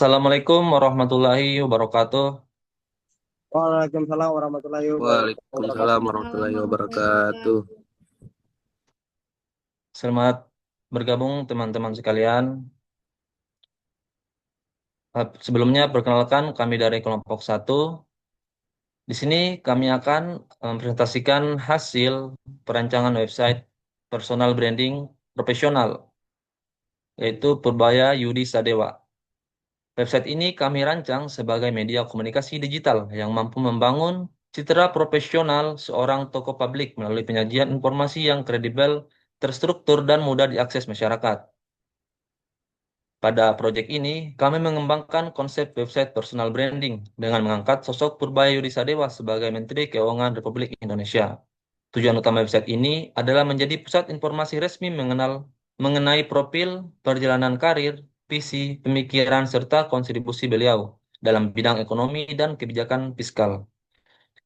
Assalamualaikum warahmatullahi wabarakatuh. Waalaikumsalam warahmatullahi Waalaikumsalam wabarakatuh. warahmatullahi wabarakatuh. Selamat bergabung teman-teman sekalian. Sebelumnya perkenalkan kami dari kelompok satu. Di sini kami akan mempresentasikan hasil perancangan website personal branding profesional, yaitu Purbaya Yudi Sadewa. Website ini kami rancang sebagai media komunikasi digital yang mampu membangun citra profesional seorang tokoh publik melalui penyajian informasi yang kredibel, terstruktur, dan mudah diakses masyarakat. Pada proyek ini, kami mengembangkan konsep website personal branding dengan mengangkat sosok Purbaya Yudi Sadewa sebagai Menteri Keuangan Republik Indonesia. Tujuan utama website ini adalah menjadi pusat informasi resmi mengenai profil, perjalanan karir, visi, pemikiran, serta kontribusi beliau dalam bidang ekonomi dan kebijakan fiskal.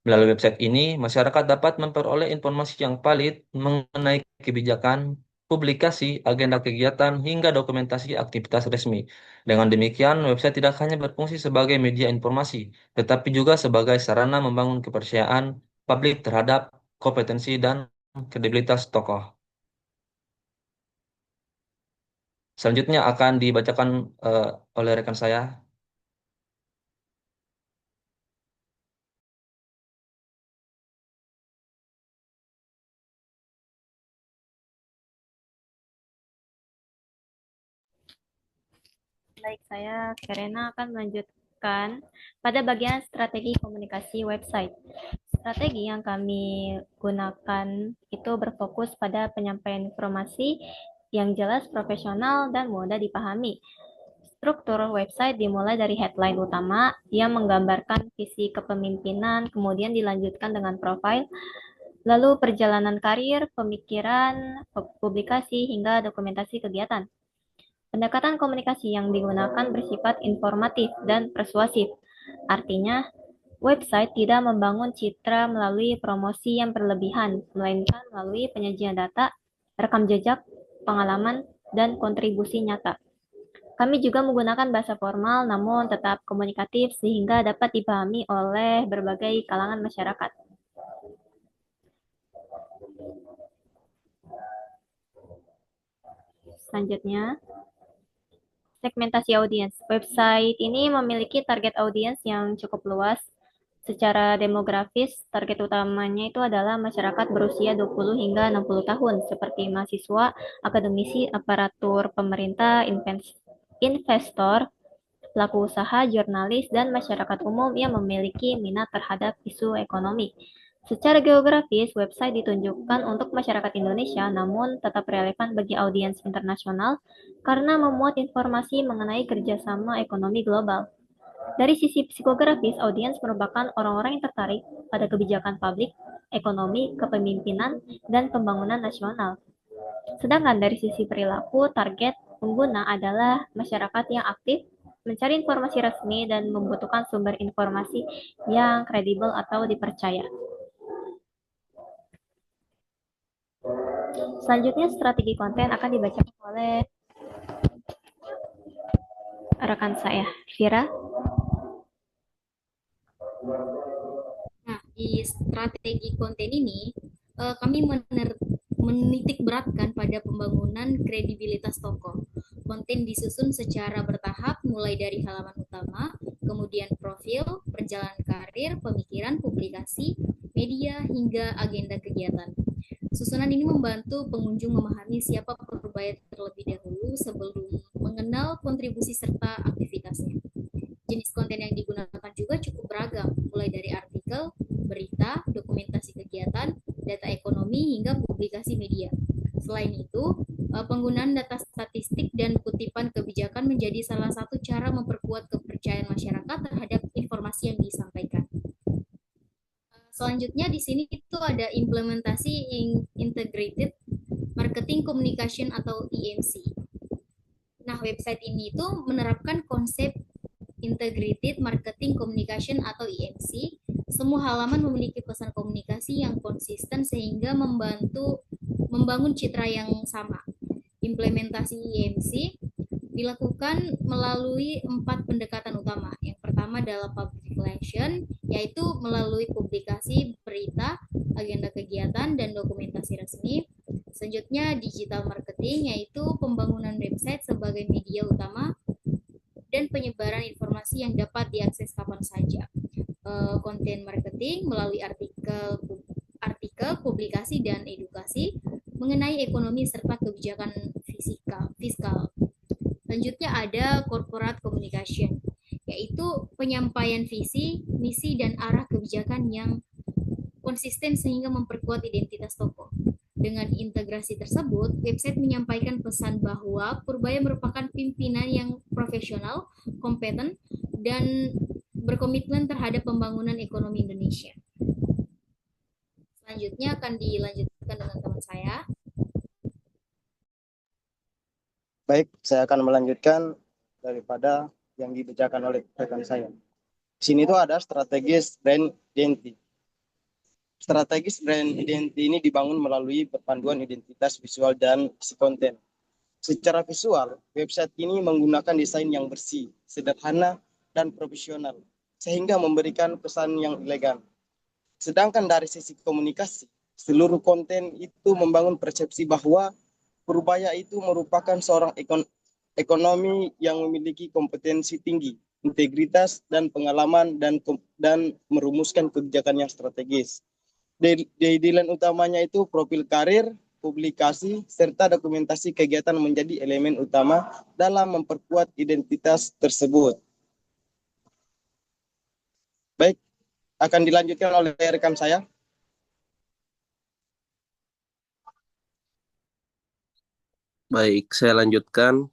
Melalui website ini, masyarakat dapat memperoleh informasi yang valid mengenai kebijakan, publikasi, agenda kegiatan, hingga dokumentasi aktivitas resmi. Dengan demikian, website tidak hanya berfungsi sebagai media informasi, tetapi juga sebagai sarana membangun kepercayaan publik terhadap kompetensi dan kredibilitas tokoh. Selanjutnya akan dibacakan eh, oleh rekan saya. Baik, saya Karena akan melanjutkan pada bagian strategi komunikasi website. Strategi yang kami gunakan itu berfokus pada penyampaian informasi yang jelas, profesional, dan mudah dipahami. Struktur website dimulai dari headline utama yang menggambarkan visi kepemimpinan, kemudian dilanjutkan dengan profil, lalu perjalanan karir, pemikiran, publikasi, hingga dokumentasi kegiatan. Pendekatan komunikasi yang digunakan bersifat informatif dan persuasif. Artinya, website tidak membangun citra melalui promosi yang berlebihan, melainkan melalui penyajian data, rekam jejak, pengalaman, dan kontribusi nyata. Kami juga menggunakan bahasa formal namun tetap komunikatif sehingga dapat dipahami oleh berbagai kalangan masyarakat. Selanjutnya, segmentasi audiens. Website ini memiliki target audiens yang cukup luas. Secara demografis, target utamanya itu adalah masyarakat berusia 20 hingga 60 tahun, seperti mahasiswa, akademisi, aparatur pemerintah, investor, pelaku usaha, jurnalis, dan masyarakat umum yang memiliki minat terhadap isu ekonomi. Secara geografis, website ditunjukkan untuk masyarakat Indonesia, namun tetap relevan bagi audiens internasional karena memuat informasi mengenai kerjasama ekonomi global. Dari sisi psikografis, audiens merupakan orang-orang yang tertarik pada kebijakan publik, ekonomi, kepemimpinan, dan pembangunan nasional. Sedangkan dari sisi perilaku, target pengguna adalah masyarakat yang aktif, mencari informasi resmi, dan membutuhkan sumber informasi yang kredibel atau dipercaya. Selanjutnya, strategi konten akan dibacakan oleh rekan saya, Vira. Nah, di strategi konten ini kami menitik beratkan pada pembangunan kredibilitas tokoh. Konten disusun secara bertahap mulai dari halaman utama, kemudian profil, perjalanan karir, pemikiran, publikasi, media, hingga agenda kegiatan. Susunan ini membantu pengunjung memahami siapa Purbaya terlebih dahulu sebelum mengenal kontribusi serta aktivitasnya. Jenis konten yang digunakan juga cukup beragam, mulai dari artikel, berita, dokumentasi kegiatan, data ekonomi, hingga publikasi media. Selain itu, penggunaan data statistik dan kutipan kebijakan menjadi salah satu cara memperkuat kepercayaan masyarakat terhadap informasi yang disampaikan. Selanjutnya di sini itu ada implementasi integrated marketing communication atau IMC. Nah, website ini itu menerapkan konsep integrated marketing communication atau IMC. Semua halaman memiliki pesan komunikasi yang konsisten sehingga membantu membangun citra yang sama. Implementasi IMC dilakukan melalui 4 pendekatan utama. Yang pertama adalah public relation, yaitu melalui publikasi berita, agenda kegiatan, dan dokumentasi resmi. Selanjutnya digital marketing, yaitu pembangunan website sebagai media utama dan penyebaran informasi yang dapat diakses kapan saja. Konten marketing melalui artikel, publikasi, dan edukasi mengenai ekonomi serta kebijakan fiskal. Selanjutnya ada corporate communication, yaitu penyampaian visi, misi, dan arah kebijakan yang konsisten sehingga memperkuat identitas toko. Dengan integrasi tersebut, website menyampaikan pesan bahwa Purbaya merupakan pimpinan yang profesional, kompeten, dan berkomitmen terhadap pembangunan ekonomi Indonesia. Selanjutnya akan dilanjutkan dengan teman saya. Baik, saya akan melanjutkan daripada yang dibacakan oleh rekan saya. Di sini tuh ada strategis brand identity. Strategis brand identity ini dibangun melalui perpaduan identitas visual dan isi konten. Secara visual, website ini menggunakan desain yang bersih, sederhana, dan profesional, sehingga memberikan pesan yang elegan. Sedangkan dari sisi komunikasi, seluruh konten itu membangun persepsi bahwa Purbaya itu merupakan seorang ekonomi yang memiliki kompetensi tinggi, integritas, dan pengalaman, dan merumuskan kebijakan yang strategis. Deadline utamanya itu profil karir, publikasi, serta dokumentasi kegiatan menjadi elemen utama dalam memperkuat identitas tersebut. Baik, akan dilanjutkan oleh rekan saya. Baik, saya lanjutkan.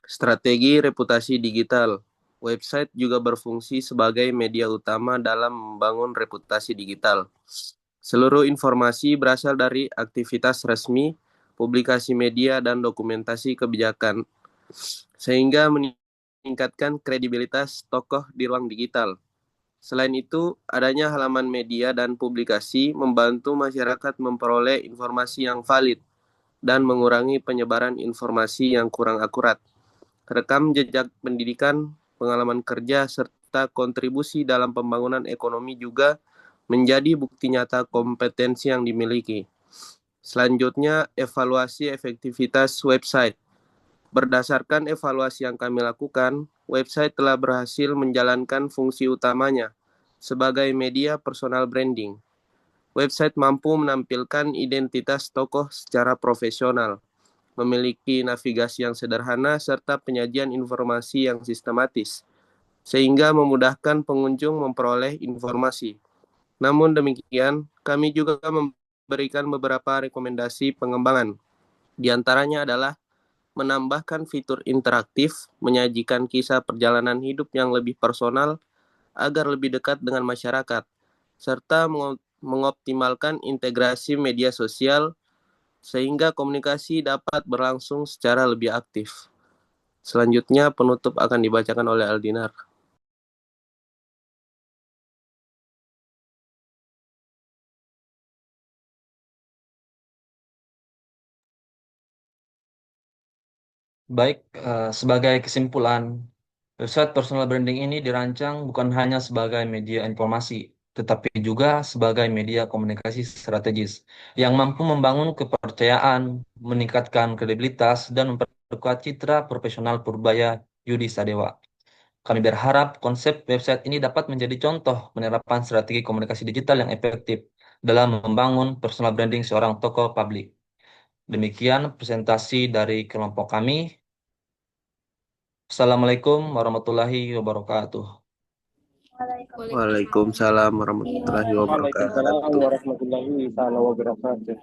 Strategi reputasi digital. Website juga berfungsi sebagai media utama dalam membangun reputasi digital. Seluruh informasi berasal dari aktivitas resmi, publikasi media, dan dokumentasi kebijakan, sehingga meningkatkan kredibilitas tokoh di ruang digital. Selain itu, adanya halaman media dan publikasi membantu masyarakat memperoleh informasi yang valid dan mengurangi penyebaran informasi yang kurang akurat. Rekam jejak pendidikan, pengalaman kerja, serta kontribusi dalam pembangunan ekonomi juga menjadi bukti nyata kompetensi yang dimiliki. Selanjutnya, evaluasi efektivitas website. Berdasarkan evaluasi yang kami lakukan, website telah berhasil menjalankan fungsi utamanya sebagai media personal branding. Website mampu menampilkan identitas tokoh secara profesional, memiliki navigasi yang sederhana, serta penyajian informasi yang sistematis, sehingga memudahkan pengunjung memperoleh informasi. Namun demikian, kami juga memberikan beberapa rekomendasi pengembangan. Di antaranya adalah menambahkan fitur interaktif, menyajikan kisah perjalanan hidup yang lebih personal agar lebih dekat dengan masyarakat, serta mengoptimalkan integrasi media sosial sehingga komunikasi dapat berlangsung secara lebih aktif. Selanjutnya penutup akan dibacakan oleh Aldinar. Baik, sebagai kesimpulan, website personal branding ini dirancang bukan hanya sebagai media informasi, tetapi juga sebagai media komunikasi strategis yang mampu membangun kepercayaan, meningkatkan kredibilitas, dan memperkuat citra profesional Purbaya Yudi Sadewa. Kami berharap konsep website ini dapat menjadi contoh penerapan strategi komunikasi digital yang efektif dalam membangun personal branding seorang tokoh publik. Demikian presentasi dari kelompok kami. Assalamualaikum warahmatullahi wabarakatuh. Waalaikumsalam warahmatullahi Waalaikumsalam wabarakatuh. warahmatullahi wabarakatuh.